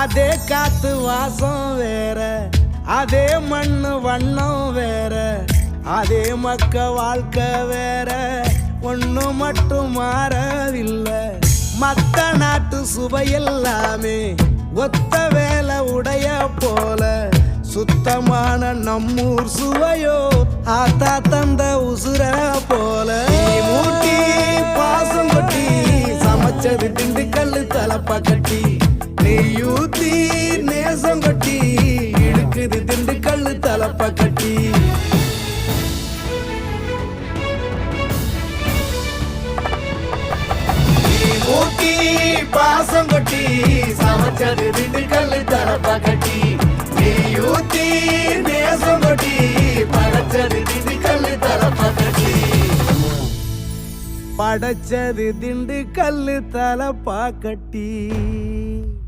அதே காத்து வாசம் வேற, அதே மண்ணு வண்ணம் வேற, அதே மக்க வாழ்க்கை வேற, ஒண்ணு மட்டும் மாறவில்லை. மத்த நாட்டு சுவையெல்லாமே ஒத்த வேலை உடைய போல, சுத்தமான நம்மூர் சுவையோ ஆத்தா தந்த உசுர போல. மூட்டி பாசம் கொட்டி சமைச்சது திண்டுக்கல் தலப்பா கட்டி, நெய்யூத்தி நேசம் கொட்டி இழுக்குது திண்டுக்கல் தலப்பா கட்டி. மூட்டி பாசம் கொட்டி சமைச்சது திண்டுக்கல் தலப்பா கட்டி, நெய்யூத்தி நேசம் கொட்டி படைச்சது திண்டுக்கல் தலப்பா கட்டி. படைச்சது திண்டுக்கல் தலப்பா கட்டி.